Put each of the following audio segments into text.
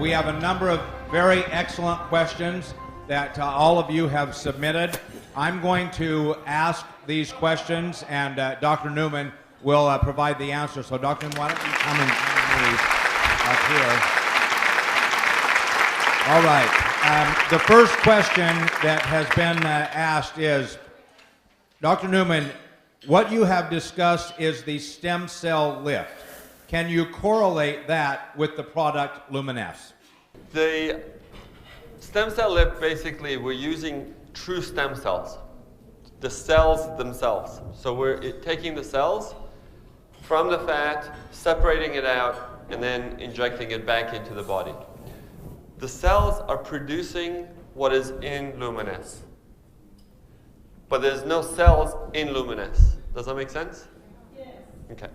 we have a number of very excellent questions that all of you have submitted. I'm going to ask these questions, and Dr. Newman will provide the answer. So, Dr. Newman, why don't you come and join me up here? All right. The first question that has been asked is, Dr. Newman, what you have discussed is the stem cell lift. Can you correlate that with the product Luminesce? The stem cell lift, basically, we're using true stem cells, the cells themselves. So we're taking the cells from the fat, separating it out, and then injecting it back into the body. The cells are producing what is in Luminesce, but there's no cells in Luminesce. Does that make sense? Yes. Okay.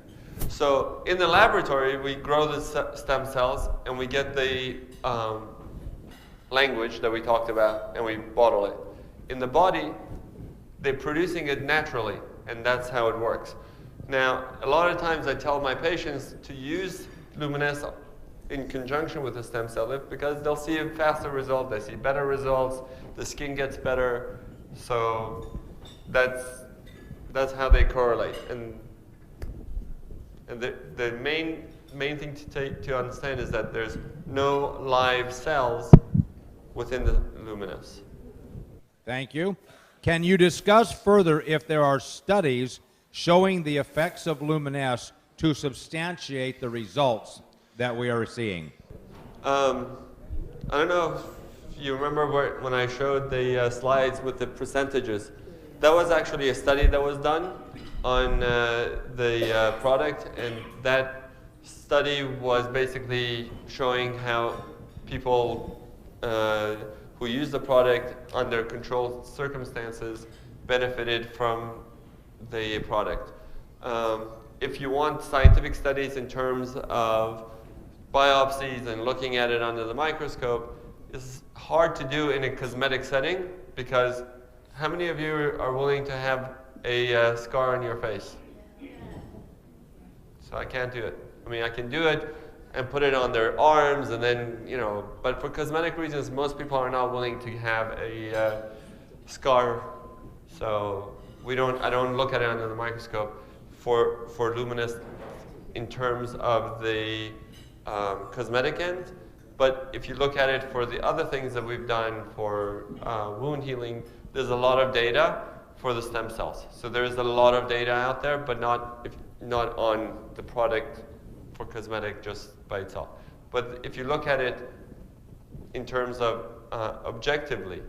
So in the laboratory, we grow the stem cells, and we get the language that we talked about, and we bottle it. In the body, they're producing it naturally, and that's how it works. Now, a lot of times I tell my patients to use Luminesce in conjunction with the stem cell lift because they'll see a faster result, they see better results, the skin gets better, so that's how they correlate. And the main thing to understand is that there's no live cells within the Luminesce. Thank you. Can you discuss further if there are studies showing the effects of Luminesce to substantiate the results that we are seeing? I don't know if you remember when I showed the slides with the percentages. That was actually a study that was done on the product, and that study was basically showing how people who use the product under controlled circumstances benefited from the product. If you want scientific studies in terms of biopsies and looking at it under the microscope, it's hard to do in a cosmetic setting because how many of you are willing to have a scar on your face? So I can't do it. I mean, I can do it and put it on their arms and then, you know, but for cosmetic reasons, most people are not willing to have a scar. So I don't look at it under the microscope for Luminesce in terms of the cosmetic end. But if you look at it for the other things that we've done for wound healing, there's a lot of data for the stem cells. So there's a lot of data out there, but not on the product for cosmetic just by itself. But if you look at it in terms of objectively,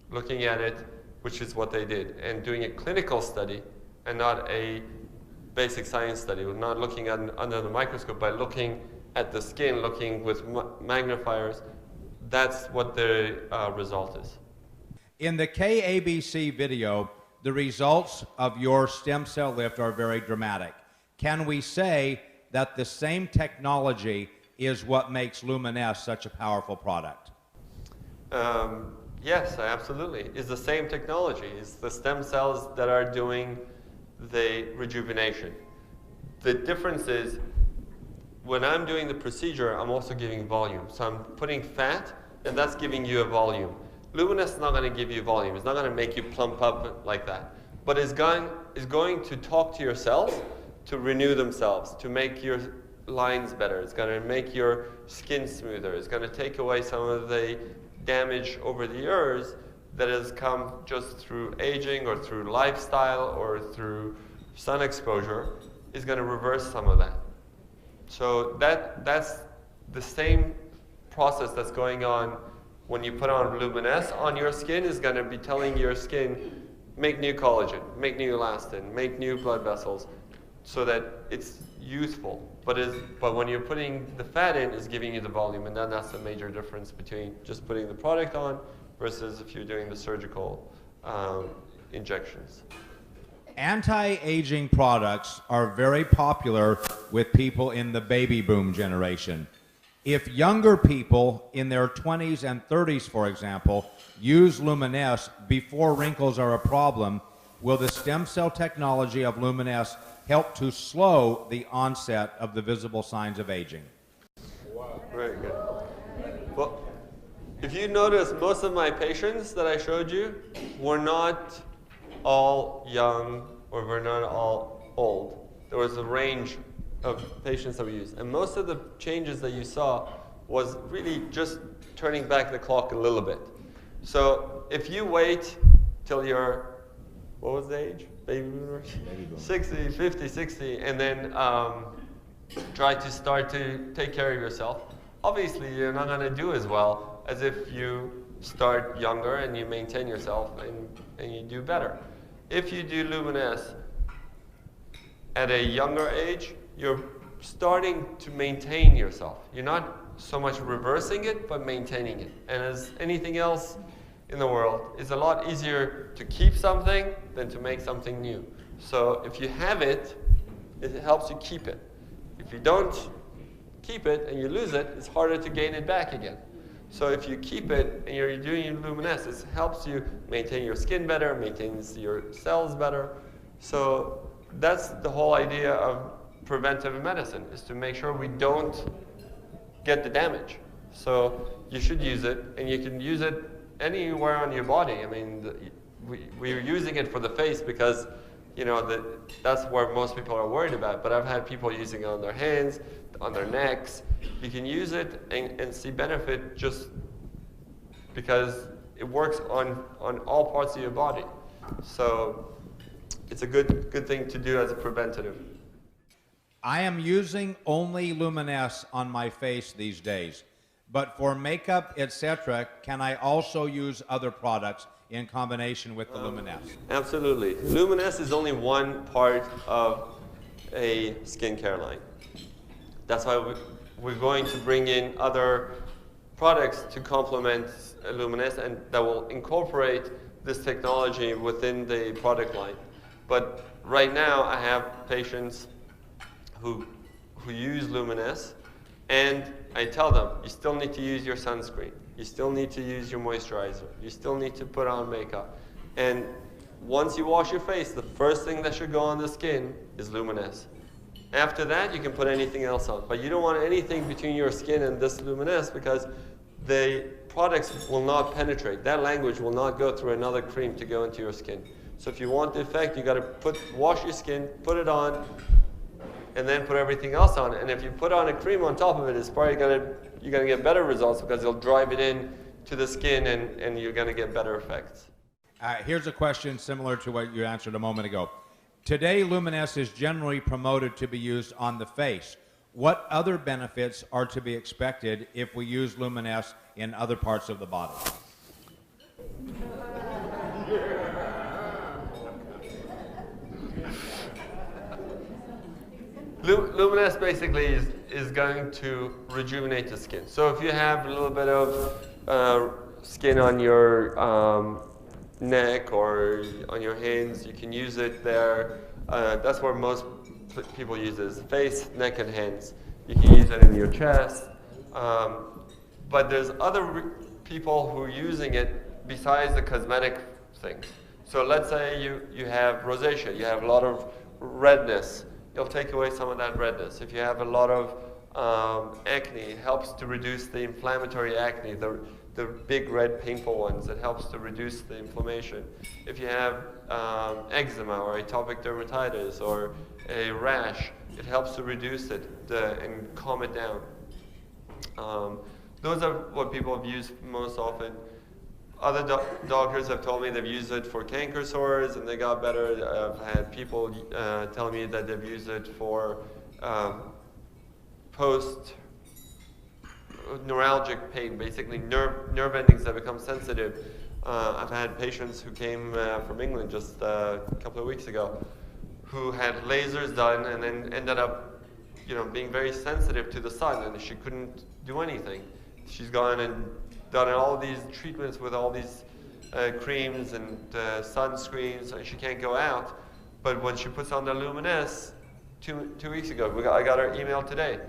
looking at it, which is what they did, and doing a clinical study and not a basic science study, we're not looking under the microscope, by looking at the skin, looking with magnifiers, that's what the result is. In the KABC video, the results of your stem cell lift are very dramatic. Can we say that the same technology is what makes Luminesce such a powerful product? Yes, absolutely. It's the same technology. It's the stem cells that are doing the rejuvenation. The difference is when I'm doing the procedure, I'm also giving volume. So I'm putting fat, and that's giving you a volume. Luminesce is not going to give you volume. It's not going to make you plump up like that. But it's going to talk to your cells to renew themselves, to make your lines better. It's going to make your skin smoother. It's going to take away some of the damage over the years that has come just through aging or through lifestyle or through sun exposure. Is going to reverse some of that. So that's the same process that's going on when you put on Luminesce on your skin. Is going to be telling your skin, make new collagen, make new elastin, make new blood vessels, so that it's youthful. But when you're putting the fat in, it's giving you the volume, and then that's the major difference between just putting the product on versus if you're doing the surgical injections. Anti-aging products are very popular with people in the baby boom generation. If younger people in their 20s and 30s, for example, use Luminesce before wrinkles are a problem, will the stem cell technology of Luminesce help to slow the onset of the visible signs of aging? Wow. Very good. If you notice, most of my patients that I showed you were not all young or were not all old. There was a range of patients that we used. And most of the changes that you saw was really just turning back the clock a little bit. So if you wait till you're, what was the age? Baby boomers? 60, 50, 60, and then try to start to take care of yourself. Obviously, you're not going to do as well as if you start younger and you maintain yourself and you do better. If you do Luminesce at a younger age, you're starting to maintain yourself. You're not so much reversing it, but maintaining it. And as anything else in the world, it's a lot easier to keep something than to make something new. So if you have it, it helps you keep it. If you don't keep it and you lose it, it's harder to gain it back again. So if you keep it and you're doing Luminesce, it helps you maintain your skin better, maintains your cells better. So that's the whole idea of preventive medicine, is to make sure we don't get the damage. So you should use it, and you can use it anywhere on your body. I mean, we're using it for the face because, you know, that's where most people are worried about. But I've had people using it on their hands, on their necks. You can use it and see benefit just because it works on all parts of your body. So it's a good thing to do as a preventative. I am using only Luminesce on my face these days, but for makeup, etc., can I also use other products in combination with the Luminesce? Absolutely. Luminesce is only one part of a skincare line. That's why we're going to bring in other products to complement Luminesce and that will incorporate this technology within the product line. But right now, I have patients who use Luminesce, and I tell them, you still need to use your sunscreen. You still need to use your moisturizer. You still need to put on makeup. And once you wash your face, the first thing that should go on the skin is Luminesce. After that, you can put anything else on. But you don't want anything between your skin and this Luminesce because the products will not penetrate. That language will not go through another cream to go into your skin. So if you want the effect, you got to wash your skin, put it on, and then put everything else on. And if you put on a cream on top of it, it's probably you're gonna get better results because it'll drive it in to the skin and you're gonna get better effects. Here's a question similar to what you answered a moment ago. Today, Luminesce is generally promoted to be used on the face. What other benefits are to be expected if we use Luminesce in other parts of the body? Luminesce basically is going to rejuvenate the skin. So if you have a little bit of skin on your neck or on your hands, you can use it there. That's where most people use it, is face, neck, and hands. You can use it in your chest. But there's other people who are using it besides the cosmetic things. So let's say you have rosacea, you have a lot of redness. It'll take away some of that redness. If you have a lot of acne, it helps to reduce the inflammatory acne, the big red painful ones. It helps to reduce the inflammation. If you have eczema or atopic dermatitis or a rash, it helps to reduce it and calm it down. Those are what people have used most often. Other doctors have told me they've used it for canker sores and they got better. I've had people tell me that they've used it for post-neuralgic pain, basically nerve endings that become sensitive. I've had patients who came from England just a couple of weeks ago who had lasers done and then ended up, being very sensitive to the sun, and she couldn't do anything. She's gone and done all these treatments with all these creams and sunscreens, and she can't go out. But when she puts on the Luminesce 2 weeks ago, I got her email today.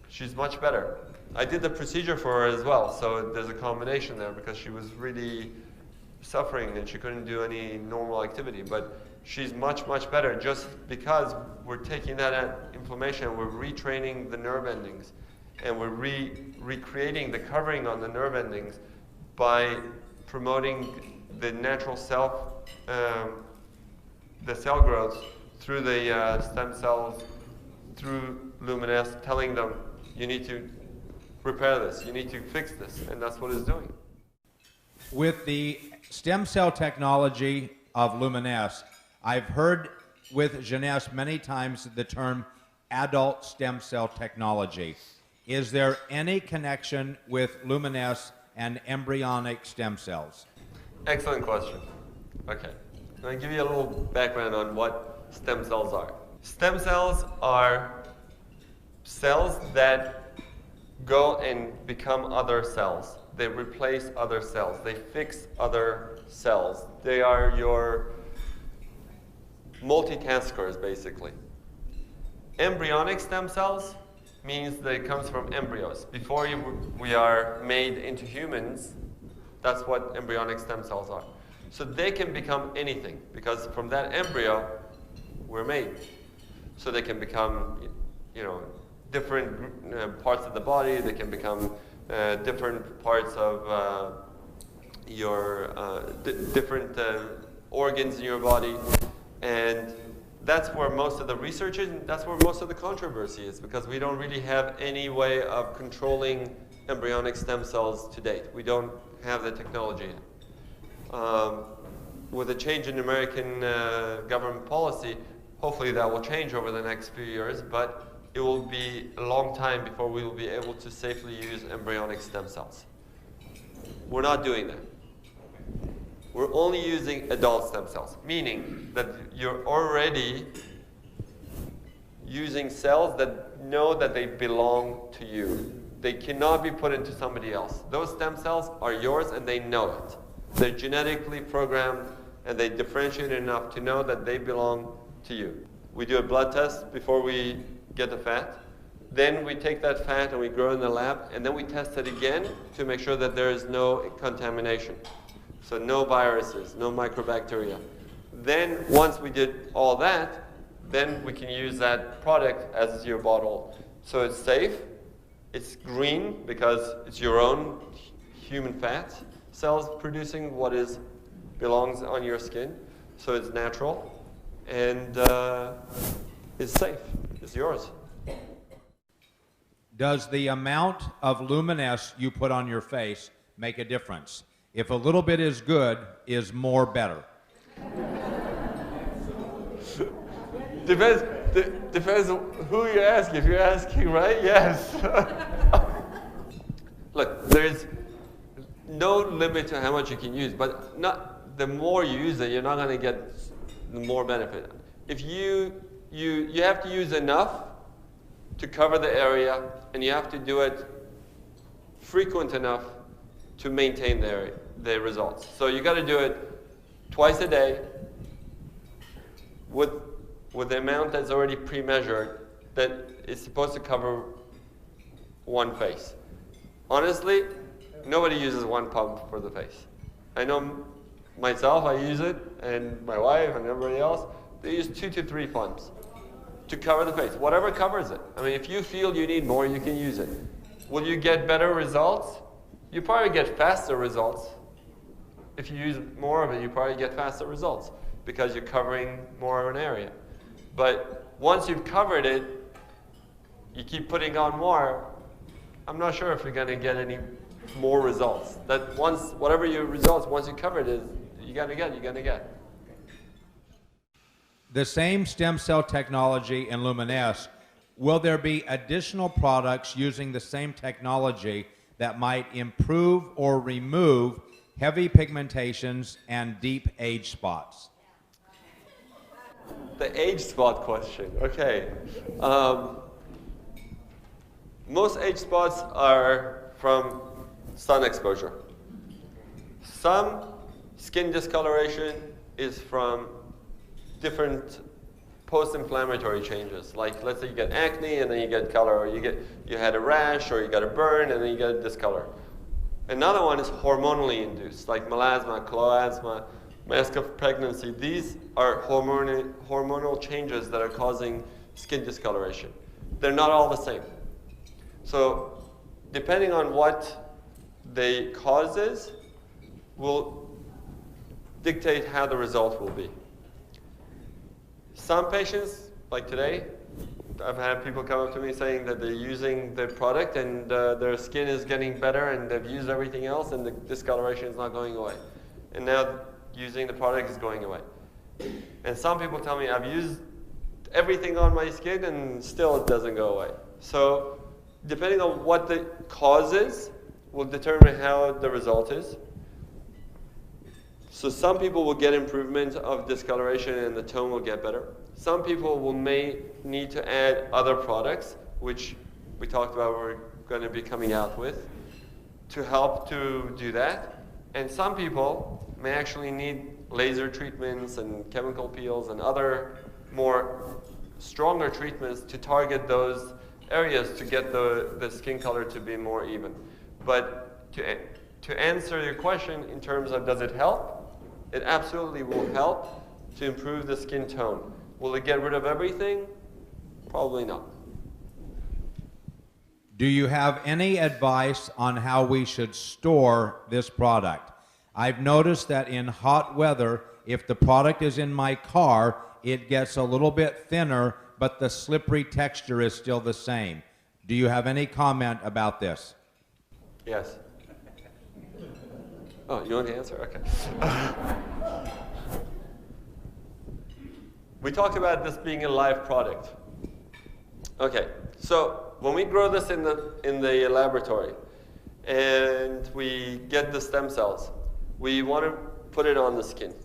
She's much better. I did the procedure for her as well, so there's a combination there because she was really suffering and she couldn't do any normal activity. But she's much, much better just because we're taking that inflammation, we're retraining the nerve endings, and we're recreating the covering on the nerve endings by promoting the natural the cell growth through the stem cells, through Luminesce, telling them, you need to repair this, you need to fix this, and that's what it's doing. With the stem cell technology of Luminesce, I've heard with Jeunesse many times the term adult stem cell technology. Is there any connection with Luminesce and embryonic stem cells? Excellent question. Okay. I'm going to give you a little background on what stem cells are. Stem cells are cells that go and become other cells. They replace other cells. They fix other cells. They are your multitaskers, basically. Embryonic stem cells means that it comes from embryos. Before we are made into humans, that's what embryonic stem cells are. So they can become anything, because from that embryo, we're made. So they can become, different parts of the body. They can become different parts of your different organs in your body, and that's where most of the research is, and that's where most of the controversy is, because we don't really have any way of controlling embryonic stem cells to date. We don't have the technology yet. With a change in American government policy, hopefully that will change over the next few years, but it will be a long time before we will be able to safely use embryonic stem cells. We're not doing that. We're only using adult stem cells, meaning that you're already using cells that know that they belong to you. They cannot be put into somebody else. Those stem cells are yours and they know it. They're genetically programmed and they differentiate enough to know that they belong to you. We do a blood test before we get the fat. Then we take that fat and we grow in the lab, and then we test it again to make sure that there is no contamination. So no viruses, no microbacteria. Then once we did all that, then we can use that product as your bottle. So it's safe, it's green because it's your own human fat cells producing what belongs on your skin. So it's natural, and it's safe, it's yours. Does the amount of Luminesce you put on your face make a difference? If a little bit is good, is more better? Depends who you're asking. If you're asking, right? Yes. Look, there's no limit to how much you can use, but the more you use it, you're not going to get the more benefit. If you have to use enough to cover the area, and you have to do it frequent enough to maintain the results. So you got to do it twice a day with the amount that's already pre-measured that is supposed to cover one face. Honestly, nobody uses one pump for the face. I know myself, I use it, and my wife and everybody else, they use 2 to 3 pumps to cover the face, whatever covers it. I mean, if you feel you need more, you can use it. Will you get better results? You probably get faster results. If you use more of it, you probably get faster results because you're covering more of an area. But once you've covered it, you keep putting on more, I'm not sure if you're going to get any more results. That whatever your results, once you cover it, you're going to get. The same stem cell technology in Luminesce, will there be additional products using the same technology that might improve or remove heavy pigmentations and deep age spots? The age spot question, okay. Most age spots are from sun exposure. Some skin discoloration is from different post-inflammatory changes. Like, let's say you get acne and then you get color, or you had a rash, or you got a burn and then you get a discolor. Another one is hormonally induced, like melasma, chloasma, mask of pregnancy. These are hormonal changes that are causing skin discoloration. They're not all the same. So depending on what the cause is, will dictate how the result will be. Some patients, like today, I've had people come up to me saying that they're using the product and their skin is getting better and they've used everything else and the discoloration is not going away. And now using the product is going away. And some people tell me, I've used everything on my skin and still it doesn't go away. So depending on what the cause is, will determine how the result is. So some people will get improvement of discoloration and the tone will get better. Some people may need to add other products, which we talked about we're going to be coming out with, to help to do that. And some people may actually need laser treatments and chemical peels and other more stronger treatments to target those areas to get the skin color to be more even. But to answer your question in terms of does it help, it absolutely will help to improve the skin tone. Will it get rid of everything? Probably not. Do you have any advice on how we should store this product? I've noticed that in hot weather, if the product is in my car, it gets a little bit thinner, but the slippery texture is still the same. Do you have any comment about this? Yes. Oh, you want to answer? Okay. We talked about this being a live product. Okay, so when we grow this in the laboratory and we get the stem cells, we want to put it on the skin.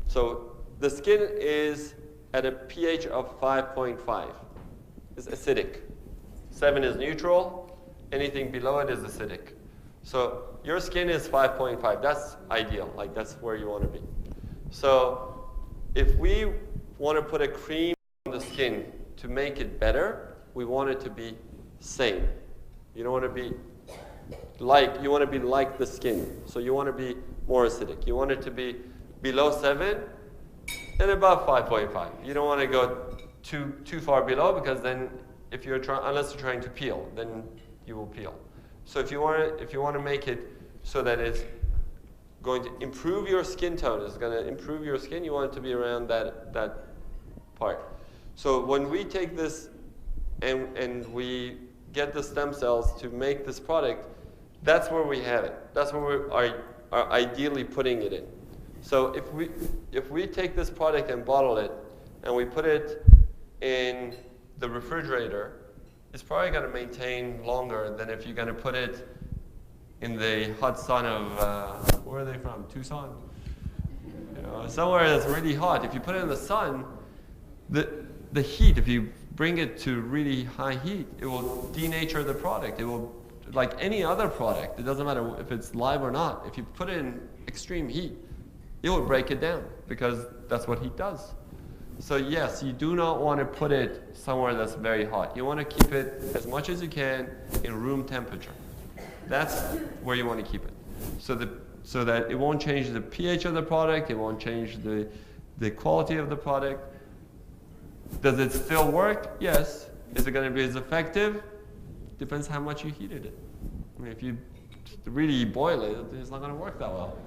So the skin is at a pH of 5.5. It's acidic. 7 is neutral. Anything below it is acidic. So your skin is 5.5. That's ideal. Like that's where you want to be. So if we want to put a cream on the skin to make it better, we want it to be same. You don't want to be like, you want to be like the skin. So you want to be more acidic. You want it to be below 7 and above 5.5. You don't want to go too far below because then if you're unless you're trying to peel, then you will peel. So if you want to make it so that it's going to improve your skin tone, it's going to improve your skin, you want it to be around that part. So when we take this and we get the stem cells to make this product, that's where we have it. That's where we are ideally putting it in. So if we take this product and bottle it and we put it in the refrigerator, it's probably going to maintain longer than if you're going to put it in the hot sun of, where are they from? Tucson? You know, somewhere that's really hot. If you put it in the sun, the heat, if you bring it to really high heat, it will denature the product. It will, like any other product, it doesn't matter if it's live or not. If you put it in extreme heat, it will break it down because that's what heat does. So yes, you do not want to put it somewhere that's very hot. You want to keep it as much as you can in room temperature. That's where you want to keep it. So that it won't change the pH of the product, it won't change the quality of the product. Does it still work? Yes. Is it going to be as effective? Depends how much you heated it. I mean, if you really boil it, it's not going to work that well.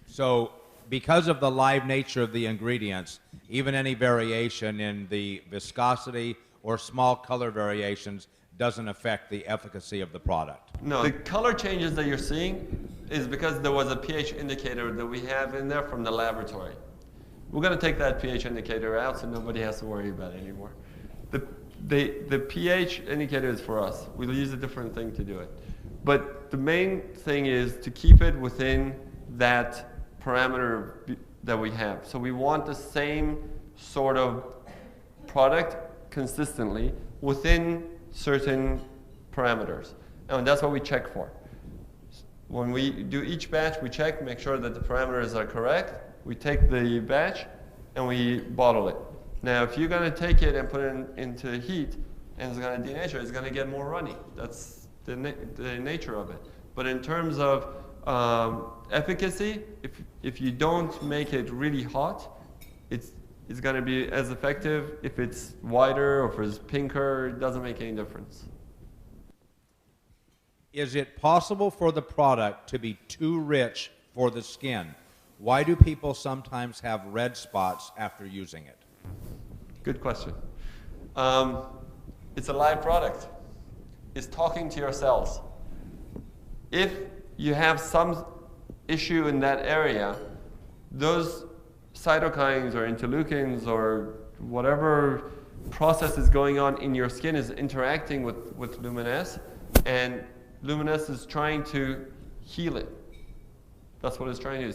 So because of the live nature of the ingredients, even any variation in the viscosity or small color variations doesn't affect the efficacy of the product. No, the color changes that you're seeing is because there was a pH indicator that we have in there from the laboratory. We're going to take that pH indicator out so nobody has to worry about it anymore. The pH indicator is for us. We'll use a different thing to do it. But the main thing is to keep it within that parameter that we have. So we want the same sort of product consistently within certain parameters. And that's what we check for. When we do each batch, we check, make sure that the parameters are correct. We take the batch and we bottle it. Now, if you're going to take it and put it into heat and it's going to denature, it's going to get more runny. That's the nature of it. But in terms of efficacy, if you don't make it really hot, it's going to be as effective. If it's whiter or if it's pinker, it doesn't make any difference. Is it possible for the product to be too rich for the skin? Why do people sometimes have red spots after using it? Good question. It's a live product. It's talking to your cells. If you have some issue in that area, those cytokines or interleukins or whatever process is going on in your skin is interacting with Luminesse, and Luminesse is trying to heal it. That's what it's trying to do.